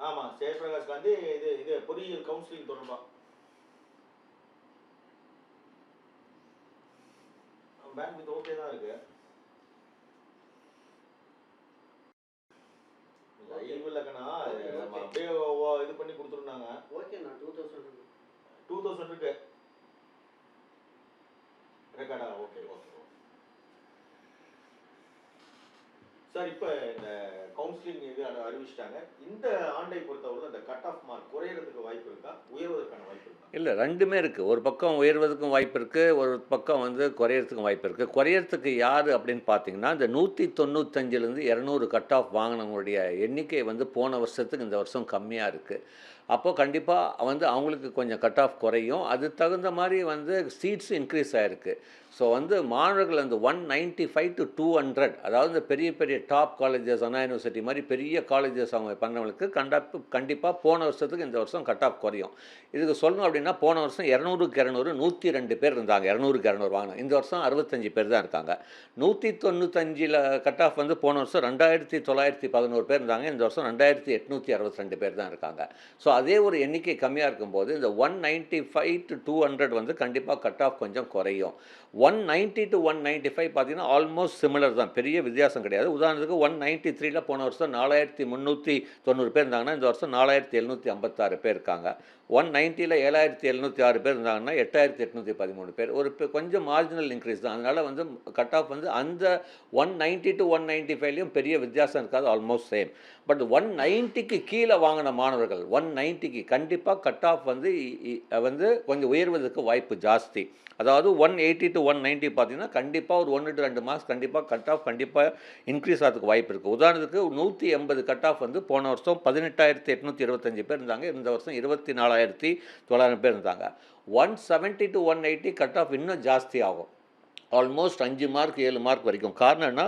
ஆமா ஜெயபிரகாஷ் காந்தி இது இது பொறியியல் கவுன்சிலிங் தொடர்பா பேங்க் வித் ஓகே தான் இருக்கு. லைவ் இல்லக்கண்ணா அப்படியே இது பண்ணி கொடுத்துருந்தாங்க. ஓகேண்ணா 2000 இருக்கு ரெக்கார்டா. Okay okay sir. இப்போ இந்த கவுன்சிலிங் இது அறிவிச்சிட்டாங்க. இந்த ஆண்டை பொறுத்தவரை அந்த கட் ஆஃப் மார்க் குறையிறதுக்கு வாய்ப்பு இருக்கா, உயர்வதற்கான வாய்ப்பு இருக்கா? இல்லை, ரெண்டுமே இருக்குது. ஒரு பக்கம் உயர்வதற்கும் வாய்ப்பு இருக்குது, ஒரு பக்கம் வந்து குறையிறதுக்கும் வாய்ப்பு இருக்குது. குறையிறதுக்கு யார் அப்படின்னு பார்த்தீங்கன்னா, இந்த 195லேருந்து 200 கட் ஆஃப் வாங்கினவங்களுடைய எண்ணிக்கை வந்து போன வருஷத்துக்கு இந்த வருஷம் கம்மியாக இருக்குது. அப்போது கண்டிப்பாக வந்து அவங்களுக்கு கொஞ்சம் கட் ஆஃப் குறையும். அது தகுந்த மாதிரி வந்து சீட்ஸ் இன்க்ரீஸ் ஆகிருக்கு. ஸோ வந்து மாணவர்கள் அந்த 195 to 200, அதாவது இந்த பெரிய பெரிய டாப் காலேஜஸ், அண்ணா யூனிவர்சிட்டி மாதிரி பெரிய காலேஜஸ் அவங்க பண்ணவங்களுக்கு கண்டிப்பாக போன வருஷத்துக்கு இந்த வருஷம் கட் ஆஃப் குறையும். இதுக்கு சொல்லணும் அப்படின்னா, போன வருஷம் 200க்கு 200 102 பேர் இருந்தாங்க. 200க்கு 200 வாங்கினோம். இந்த வருஷம் 65 பேர் தான் இருக்காங்க. 195ல் கட் ஆஃப் வந்து போன வருஷம் 2911 பேர் இருந்தாங்க. இந்த வருஷம் 2862 பேர் தான் இருக்காங்க. ஸோ அதே ஒரு எண்ணிக்கை கம்மியாக இருக்கும்போது இந்த 195 to 200 வந்து கண்டிப்பாக கட் ஆஃப் கொஞ்சம் குறையும். 190 to 195 பார்த்தீங்கன்னா ஆல்மோஸ்ட் சிமிலர் தான், பெரிய வித்தியாசம் கிடையாது. உதாரணத்துக்கு 193ல் போன வருஷம் 4390 பேர் இருந்தாங்கன்னா இந்த வருஷம் 4756 பேர் இருக்காங்க. 190ல் 7706 பேர் இருந்தாங்கன்னா 8813 பேர். ஒரு கொஞ்சம் மார்ஜினல் இன்க்ரீஸ் தான். அதனால் வந்து கட் ஆஃப் வந்து அந்த 190 to 195லையும் பெரிய வித்தியாசம் இருக்காது, ஆல்மோஸ்ட் சேம். பட் 190க்கு கீழே வாங்கின மாணவர்கள் 190க்கு கண்டிப்பாக கட் ஆஃப் வந்து கொஞ்சம் உயர்வதற்கு வாய்ப்பு ஜாஸ்தி. அதாவது 180 to 190 பார்த்தீங்கன்னா கண்டிப்பாக ஒரு 1 to 2 மார்க்ஸ் கண்டிப்பாக கட் ஆஃப் கண்டிப்பாக இன்க்ரீஸ் ஆகிறதுக்கு வாய்ப்பு இருக்குது. உதாரணத்துக்கு 180 கட் ஆஃப் வந்து போன வருஷம் 18,825 பேர் இருந்தாங்க. இந்த வருஷம் 24,900 பேர் இருந்தாங்க. 170 to 180 கட் ஆஃப் இன்னும் ஜாஸ்தி ஆகும், ஆல்மோஸ்ட் 5 மார்க் 7 மார்க் வரைக்கும். காரணம் என்ன,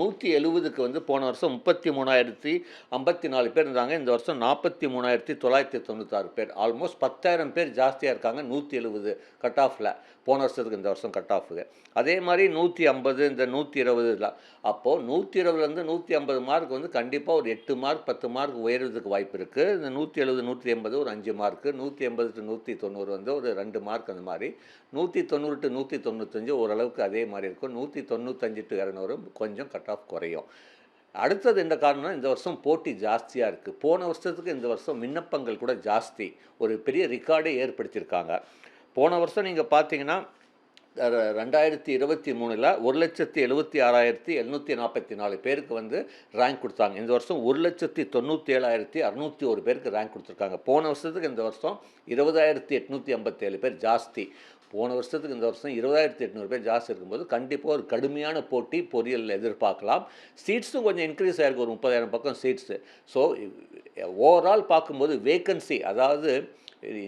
170க்கு வந்து போன வருஷம் 33,054 பேர் இருந்தாங்க. இந்த வருஷம் 43,996 பேர், ஆல்மோஸ்ட் 10,000 பேர் ஜாஸ்தியாக இருக்காங்க 170 கட் ஆஃபில் போன வருஷத்துக்கு இந்த வருஷம் கட் ஆஃபுக்கு. அதே மாதிரி 150 இந்த 120 அப்போது 120லேருந்து 150 மார்க் வந்து கண்டிப்பாக ஒரு 8 மார்க் 10 மார்க் உயர்றதுக்கு வாய்ப்பு இருக்குது. இந்த 170 180 ஒரு 5 மார்க்கு, 180 to 190 வந்து ஒரு 2 மார்க், அந்த மாதிரி 190 to 195 ஓரளவுக்கு அதே மாதிரி இருக்கும். 195 to 200 கொஞ்சம் கட் ஆஃப் குறையும். அடுத்தது என்ன காரணம்னா, இந்த வருஷம் போட்டி ஜாஸ்தியாக இருக்குது. போன வருஷத்துக்கு இந்த வருஷம் விண்ணப்பங்கள் கூட ஜாஸ்தி, ஒரு பெரிய ரெக்கார்டே ஏற்படுத்தியிருக்காங்க. போன வருஷம் நீங்கள் பார்த்தீங்கன்னா 2023ல் 1,76,744 பேருக்கு வந்து ரேங்க் கொடுத்தாங்க. இந்த வருஷம் 1,97,601 பேருக்கு ரேங்க் கொடுத்துருக்காங்க. போன வருஷத்துக்கு இந்த வருஷம் 20,857 பேர் ஜாஸ்தி. போன வருஷத்துக்கு இந்த வருஷம் 20,800 பேர் ஜாஸ்தி இருக்கும்போது கண்டிப்பாக ஒரு கடுமையான போட்டி பொறியியலில் எதிர்பார்க்கலாம். சீட்ஸும் கொஞ்சம் இன்க்ரீஸ் ஆகிருக்கு, ஒரு 30,000 பக்கம் சீட்ஸு. ஸோ ஓவரால் பார்க்கும்போது வேக்கன்சி, அதாவது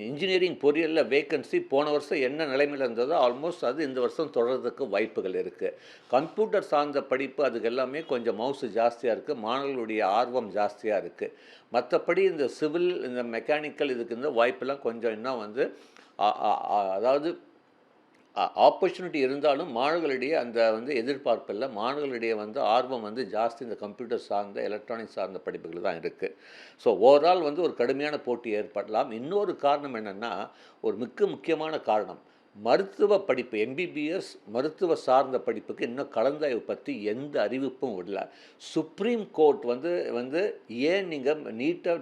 இன்ஜினியரிங் பொறியியலில் வேக்கன்சி போன வருஷம் என்ன நிலைமையில் இருந்ததோ ஆல்மோஸ்ட் அது இந்த வருஷம் தொடர்றதுக்கு வாய்ப்புகள் இருக்குது. கம்ப்யூட்டர் சார்ந்த படிப்பு அதுக்கு எல்லாமே கொஞ்சம் மவுசு ஜாஸ்தியாக இருக்குது, மாணவர்களுடைய ஆர்வம் ஜாஸ்தியாக இருக்குது. மற்றபடி இந்த சிவில் இந்த மெக்கானிக்கல் இதுக்கு இந்த வாய்ப்பெல்லாம் கொஞ்சம் இன்னும் வந்து அதாவது ஆப்பர்ச்சுனிட்டி இருந்தாலும் மாணவர்களிடையே அந்த வந்து எதிர்பார்ப்பில்லை, மாணவர்களிடையே வந்து ஆர்வம் வந்து ஜாஸ்தி இந்த கம்ப்யூட்டர் சார்ந்த எலக்ட்ரானிக்ஸ் சார்ந்த படிப்புகள் தான் இருக்குது. ஸோ ஓவரால் வந்து ஒரு கடுமையான போட்டி ஏற்படலாம். இன்னொரு காரணம் என்னென்னா, ஒரு முக்கியமான காரணம், மருத்துவ படிப்பு எம்பிபிஎஸ் மருத்துவ சார்ந்த படிப்புக்கு இன்னும் கலந்தாய்வு பற்றி எந்த அறிவிப்பும் இல்லை. சுப்ரீம் கோர்ட் வந்து ஏன் நீங்கள் நீட்டை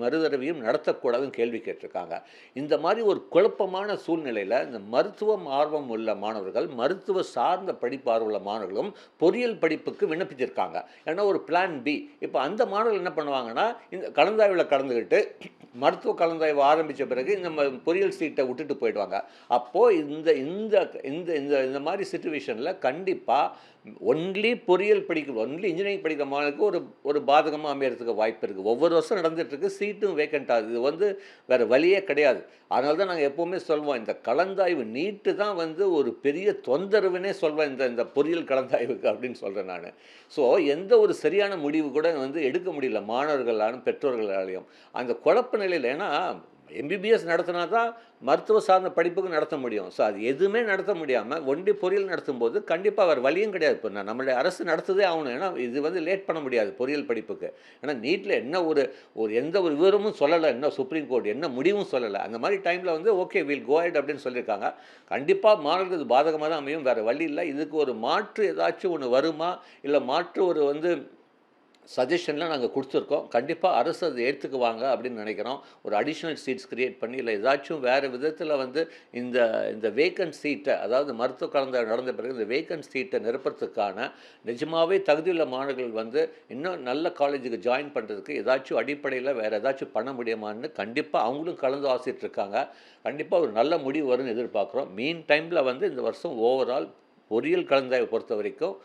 மறுதடவையும் நடத்தக்கூடாதுன்னு கேள்வி கேட்டிருக்காங்க. இந்த மாதிரி ஒரு குழப்பமான சூழ்நிலையில் இந்த மருத்துவம் ஆர்வம் உள்ள மாணவர்கள், மருத்துவ சார்ந்த படிப்பு ஆர்வம் உள்ள மாணவர்களும் பொறியியல் படிப்புக்கு விண்ணப்பிச்சிருக்காங்க. ஏன்னா ஒரு பிளான் பி. இப்போ அந்த மாணவர்கள் என்ன பண்ணுவாங்கன்னா, இந்த கலந்தாய்வில் கலந்துக்கிட்டு மருத்துவ கலந்தாய்வு ஆரம்பித்த பிறகு இந்த பொறியியல் சீட்டை விட்டுட்டு போயிடுவாங்க. அப்போது இந்த இந்த இந்த இந்த மாதிரி சிச்சுவேஷனில் கண்டிப்பாக ஒன்லி பொறியியல் ஒன்லி இன்ஜினியரிங் படிக்கிற மாணவர்களுக்கு ஒரு பாதகமாக அமையறதுக்கு வாய்ப்பு இருக்குது. ஒவ்வொரு வருஷம் நடந்துகிட்ருக்கு, சீட்டும் வேக்கண்ட் ஆகுது. இது வந்து வேறு வழியே கிடையாது. அதனால தான் நாங்கள் எப்போவுமே சொல்வோம், இந்த கலந்தாய்வு நீட்டு தான் வந்து ஒரு பெரிய தொந்தரவுன்னே சொல்வேன் இந்த பொறியியல் கலந்தாய்வுக்கு அப்படின்னு சொல்கிறேன் நான். ஸோ எந்த ஒரு சரியான முடிவு கூட வந்து எடுக்க முடியல மாணவர்களாலும் பெற்றோர்களாலையும். அந்த குழப்ப நிலையில், ஏன்னா எம்பிபிஎஸ் நடத்தினா தான் மருத்துவ சார்ந்த படிப்புக்கு நடத்த முடியும். ஸோ அது எதுவுமே நடத்த முடியாமல் ஒண்டி பொறியியல் நடத்தும்போது கண்டிப்பாக வேறு வழியும் கிடையாது. இப்போ நம்மளுடைய அரசு நடத்துதே ஆகணும். ஏன்னா இது வந்து லேட் பண்ண முடியாது பொறியியல் படிப்புக்கு. ஏன்னா நீட்டில் என்ன ஒரு ஒரு எந்த ஒரு விவரமும் சொல்லலை, என்ன சுப்ரீம் கோர்ட் என்ன முடிவும் சொல்லலை. அந்த மாதிரி டைமில் வந்து ஓகே வில் கோ அஹெட் அப்படின்னு சொல்லியிருக்காங்க. கண்டிப்பாக மாணவர்களுக்கு இது பாதகமாக தான் அமையும், வேறு வழி இல்லை. இதுக்கு ஒரு மாற்று ஏதாச்சும் ஒன்று வருமா, இல்லை மாற்று ஒரு வந்து சஜஷன்லாம் நாங்கள் கொடுத்துருக்கோம். கண்டிப்பாக அரசு அதை ஏற்றுக்குவாங்க அப்படின்னு நினைக்கிறோம். ஒரு அடிஷ்னல் சீட்ஸ் கிரியேட் பண்ணி, இல்லை ஏதாச்சும் வேறு விதத்தில் வந்து இந்த இந்த வேக்கன்ட் சீட்டை, அதாவது மருத்துவ கலந்த நடந்த பிறகு இந்த வேக்கன்ட் சீட்டை நிரப்புறதுக்கான நிஜமாகவே தகுதியுள்ள மாணவர்கள் வந்து இன்னும் நல்ல காலேஜுக்கு ஜாயின் பண்ணுறதுக்கு ஏதாச்சும் அடிப்படையில் வேறு ஏதாச்சும் பண்ண முடியுமான்னு கண்டிப்பாக அவங்களும் கலந்து ஆசிட்டு இருக்காங்க. கண்டிப்பாக ஒரு நல்ல முடிவு வரும்னு எதிர்பார்க்குறோம். மீன் டைமில் வந்து இந்த வருஷம் ஓவரால் பொறியியல் கலந்தாய்வை பொறுத்த வரைக்கும்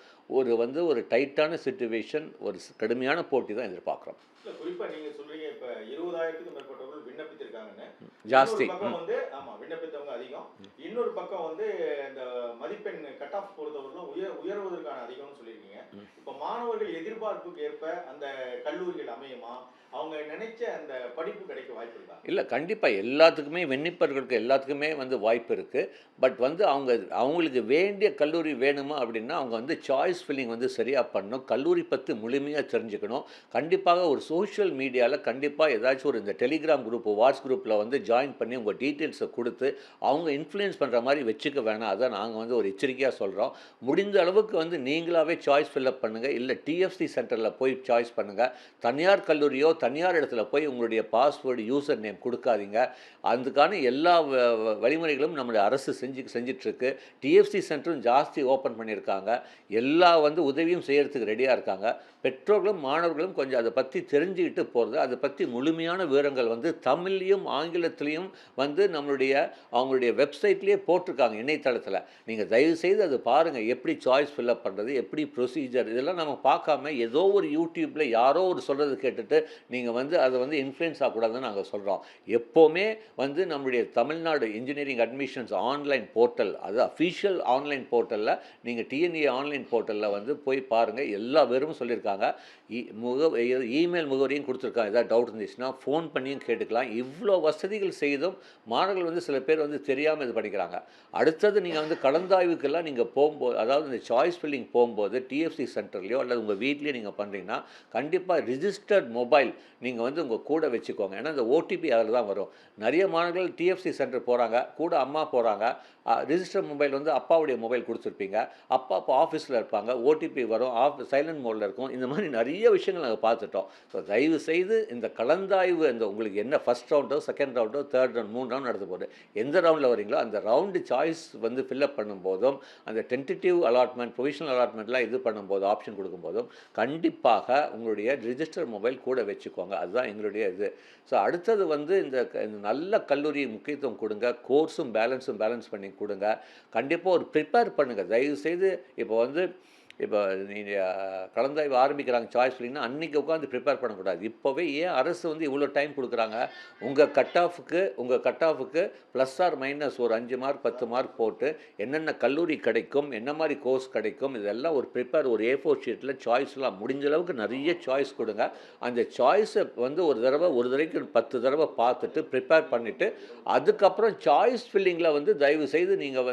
ஒரு டைட்டான சிச்சுவேஷன், ஒரு கடுமையான போட்டி தான் எதிர்பார்க்குறோம். இல்ல குறிப்பா நீங்க சொல்றீங்க இப்ப 20,000க்கும் மேற்பட்டவர்கள் விண்ணப்பித்திருக்காங்கன்னு. ஜாஸ்தி. இன்னொரு பக்கம் வந்து ஆமா விண்ணப்பித்தவங்க அதிகம். இன்னொரு பக்கம் வந்து இந்த மதிப்பெண் கட் ஆஃப் பொறுத்தவரைக்கும் உயர்வதற்கான அதிகம்னு சொல்லியிருக்கீங்க. இப்ப மாணவர்கள் எதிர்பார்ப்புக்கு ஏற்ப அந்த கல்லூரிகள் அமையுமா? அவங்க நினைச்ச அந்த படிப்பு கிடைக்க வாய்ப்பு இருக்கா? இல்லை, கண்டிப்பாக எல்லாத்துக்குமே விண்ணப்பர்களுக்கு எல்லாத்துக்குமே வந்து வாய்ப்பு இருக்குது. பட் வந்து அவங்களுக்கு வேண்டிய கல்லூரி வேணுமா அப்படின்னா அவங்க வந்து சாய்ஸ் ஃபில்லிங் வந்து சரியாக பண்ணணும். கல்லூரி பற்றி முழுமையாக தெரிஞ்சுக்கணும். கண்டிப்பாக ஒரு சோஷியல் மீடியாவில் கண்டிப்பாக ஏதாச்சும் ஒரு இந்த டெலிகிராம் குரூப், வாட்ஸ் குரூப்பில் வந்து ஜாயின் பண்ணி உங்கள் டீட்டெயில்ஸை கொடுத்து அவங்க இன்ஃப்ளூயன்ஸ் பண்ணுற மாதிரி வச்சுக்க வேணாம். அதை நாங்கள் வந்து ஒரு எச்சரிக்கையாக சொல்கிறோம். முடிந்த அளவுக்கு வந்து நீங்களாகவே சாய்ஸ் ஃபில்அப் பண்ணுங்கள். இல்லை டிஎஃப்சி சென்டரில் போய் சாய்ஸ் பண்ணுங்கள். தனியார் கல்லூரியோ தனியார் இடத்துல போய் உங்களுடைய பாஸ்வேர்டு யூசர் நேம் கொடுக்காதீங்க. அதுக்கான எல்லா வழிமுறைகளும் நம்முடைய அரசு செஞ்சிட்ருக்கு. டிஎஃப்சி சென்டரும் ஜாஸ்தி ஓப்பன் பண்ணியிருக்காங்க. எல்லா வந்து உதவியும் செய்கிறதுக்கு ரெடியாக இருக்காங்க. பெற்றோர்களும் மாணவர்களும் கொஞ்சம் அதை பற்றி தெரிஞ்சுக்கிட்டு போகிறது, அதை பற்றி முழுமையான விவரங்கள் வந்து தமிழ்லையும் ஆங்கிலத்திலையும் வந்து அவங்களுடைய வெப்சைட்லேயே போட்டிருக்காங்க, இணையதளத்தில். நீங்கள் தயவுசெய்து அதை பாருங்கள். எப்படி சாய்ஸ் ஃபில்அப் பண்ணுறது, எப்படி ப்ரொசீஜர், இதெல்லாம் நம்ம பார்க்காம ஏதோ ஒரு யூடியூப்பில் யாரோ ஒரு சொல்கிறது கேட்டுட்டு நீங்கள் வந்து அதை வந்து இன்ஃப்ளூயன்ஸ் ஆகக்கூடாதுன்னு நாங்கள் சொல்கிறோம். எப்போவுமே வந்து நம்முடைய Tamil Nadu engineering admissions online portal, அது அஃபிஷியல் ஆன்லைன் போர்ட்டலில் நீங்கள் டிஎன்ஏ ஆன்லைன் போர்ட்டலில் வந்து போய் பாருங்கள். எல்லா பேரும் சொல்லியிருக்காங்க. இமெயில் முகவரியும் கொடுத்துருக்காங்க. ஏதாவது டவுட் இருந்துச்சுன்னா ஃபோன் பண்ணியும் கேட்டுக்கலாம். இவ்வளோ வசதிகள் செய்தும் மாணவர்கள் வந்து சில பேர் வந்து தெரியாமல் இது பண்ணிக்கிறாங்க. அடுத்தது நீங்கள் வந்து கலந்தாய்வுக்கெல்லாம் நீங்கள் போகும்போது, அதாவது இந்த சாய்ஸ் ஃபில்லிங் போகும்போது டிஎஃப்சி சென்டர்லையோ அல்லது உங்கள் வீட்லேயோ நீங்கள் பண்ணுறீங்கன்னா கண்டிப்பாக ரிஜிஸ்டர்ட் மொபைல் நீங்கள் வந்து உங்கள் கூட வச்சுக்கோங்க. ஏன்னா இந்த ஓடிபி அதில் தான் வரும். நிறைய மாணவர்கள் டிஎஃப்சி சென்டர் போகிறாங்க, கூட அம்மா போகிறாங்க. ரிஜிஸ்டர் மொபைல் வந்து அப்பாவுடைய மொபைல் கொடுத்துருப்பீங்க. அப்பா இப்போ ஆஃபீஸில் இருப்பாங்க, ஓடிபி வரும், சைலண்ட் மோடில் இருக்கும். இந்த மாதிரி நிறைய விஷயங்கள் நாங்கள் பார்த்துட்டோம். ஸோ தயவு செய்து இந்த கலந்தாய்வு, இந்த உங்களுக்கு என்ன ஃபஸ்ட் ரவுண்டோ செகண்ட் ரவுண்டோ தேர்ட் ரவுண்ட் 3 ரவுண்ட் நடத்த போகுது, எந்த ரவுண்டில் வரீங்களோ அந்த ரவுண்டு சாய்ஸ் வந்து ஃபில்அப் பண்ணும்போதும், அந்த டென்டேட்டிவ் அலாட்மெண்ட், ப்ரொவிஷனல் அலாட்மெண்ட்லாம் இது பண்ணும்போது, ஆப்ஷன் கொடுக்கும்போதும் கண்டிப்பாக உங்களுடைய ரிஜிஸ்டர் மொபைல் கூட வச்சுக்கோங்க. அதுதான் எங்களுடைய இது. ஸோ அடுத்தது வந்து இந்த நல்ல கல்லூரி முக்கியத்துவம் கொடுங்க. கோர்ஸும் பேலன்ஸ் பண்ணி கொடுங்க. கண்டிப்பாக ஒரு ப்ரிப்பேர் பண்ணுங்கள். தயவுசெய்து இப்போ நீங்கள் கலந்தாய்வு ஆரம்பிக்கிறாங்க சாய்ஸ் ஃபில்லிங்னா அன்றைக்கி உட்காந்து ப்ரிப்பேர் பண்ணக்கூடாது. இப்போவே ஏன் அரசு வந்து இவ்வளோ டைம் கொடுக்குறாங்க? உங்கள் கட் ஆஃபுக்கு ப்ளஸ் ஆர் மைனஸ் ஒரு 5 மார்க் 10 மார்க் போட்டு என்னென்ன கல்லூரி கிடைக்கும், என்ன மாதிரி கோர்ஸ் கிடைக்கும், இதெல்லாம் ஒரு ஒரு A4 ஷீட்டில் சாய்ஸ்லாம் முடிஞ்ச அளவுக்கு நிறைய சாய்ஸ் கொடுங்க. அந்த சாய்ஸை வந்து ஒரு தடவைக்கு 10 தடவை பார்த்துட்டு ப்ரிப்பேர் பண்ணிவிட்டு அதுக்கப்புறம் சாய்ஸ் ஃபில்லிங்கில் வந்து தயவுசெய்து நீங்கள்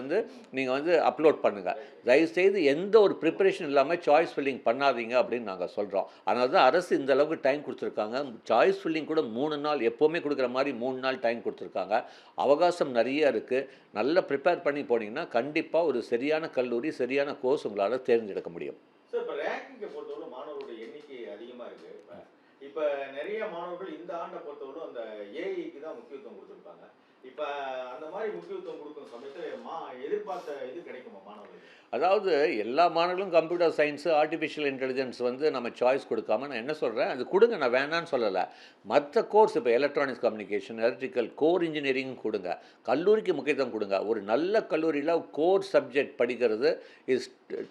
வந்து அப்லோட் பண்ணுங்கள். தயவுசெய்து எந்த ஒரு ப்ரிப்பரேஷன் இல்லாமல் சாய்ஸ் ஃபில்லிங் பண்ணாதீங்க அப்படின்னு நாங்கள் சொல்கிறோம். அதனால தான் அரசு இந்த அளவுக்கு டைம் கொடுத்துருக்காங்க. சாய்ஸ் ஃபில்லிங் கூட 3 நாள், எப்போவுமே கொடுக்குற மாதிரி 3 நாள் டைம் கொடுத்துருக்காங்க. அவகாசம் நிறைய இருக்குது. நல்லா ப்ரிப்பேர் பண்ணி போனீங்கன்னா கண்டிப்பாக ஒரு சரியான கல்லூரி, சரியான கோர்ஸ் உங்களால் தேர்ந்தெடுக்க முடியும். சார் இப்போ ரேங்கிங்கை பொறுத்தவரை மாணவர்களுடைய எண்ணிக்கை அதிகமாக இருக்குது. இப்போ நிறைய மாணவர்கள் இந்த ஆண்டை பொறுத்தவரை அந்த ஏஐக்கு தான் முக்கியத்துவம் கொடுத்துருப்பாங்க. இப்போ அந்த மாதிரி முக்கியத்துவம் கொடுக்கும் சமயத்தில் எதிர்பார்த்த இது கிடைக்குமா மாணவர்களுக்கு? அதாவது எல்லா மாணவர்களும் கம்ப்யூட்டர் சயின்ஸு, ஆர்டிஃபிஷியல் இன்டெலிஜென்ஸ் வந்து நம்ம சாய்ஸ் கொடுக்காம நான் என்ன சொல்கிறேன், அது கொடுங்க, நான் வேணான்னு சொல்லலை. மற்ற கோர்ஸ் இப்போ electronics communication, electrical, core engineering கொடுங்க. கல்லூரிக்கு முக்கியத்துவம் கொடுங்க. ஒரு நல்ல கல்லூரியில் கோர் சப்ஜெக்ட் படிக்கிறது இஸ்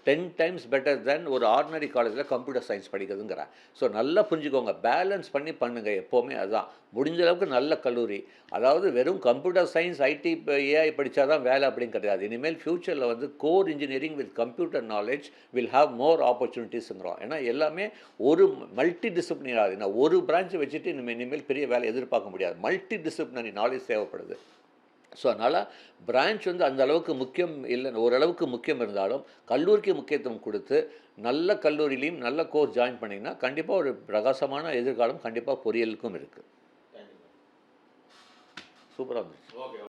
10 times பெட்டர் தென் ஒரு ஆர்டினரி காலேஜில் கம்ப்யூட்டர் சயின்ஸ் படிக்கிறதுங்கிறேன். ஸோ நல்லா புரிஞ்சுக்கோங்க, பேலன்ஸ் பண்ணி பண்ணுங்கள். எப்போவுமே அதுதான் முடிஞ்ச அளவுக்கு நல்ல கல்லூரி. அதாவது வெறும் கம்ப்யூட்டர் சயின்ஸ், ஐடி, ஏஐ படித்தா தான் வேலை அப்படின்னு கிடையாது. இனிமேல் ஃப்யூச்சரில் வந்து core engineering dealing with computer knowledge will have more ஆப்பர்ச்சுனிட்டிஸுங்கிறோம். ஏன்னா எல்லாமே ஒரு மல்டி டிசிப்ளினரி, நான் ஒரு பிரான்ச்சை வச்சுட்டு இனிமேல் பெரிய வேலை எதிர்பார்க்க முடியாது. மல்டி டிசிப்ளினரி நாலேஜ் தேவைப்படுது. ஸோ அதனால் பிரான்ச் வந்து அந்த அளவுக்கு முக்கியம் இல்லை, ஓரளவுக்கு முக்கியம் இருந்தாலும் கல்லூரிக்கு முக்கியத்துவம் கொடுத்து நல்ல கல்லூரியிலையும் நல்ல கோர்ஸ் ஜாயின் பண்ணிங்கன்னா கண்டிப்பாக ஒரு பிரகாசமான எதிர்காலம் கண்டிப்பாக பொறியியலுக்கும் இருக்குது. சூப்பராக இருந்துச்சு. ஓகே.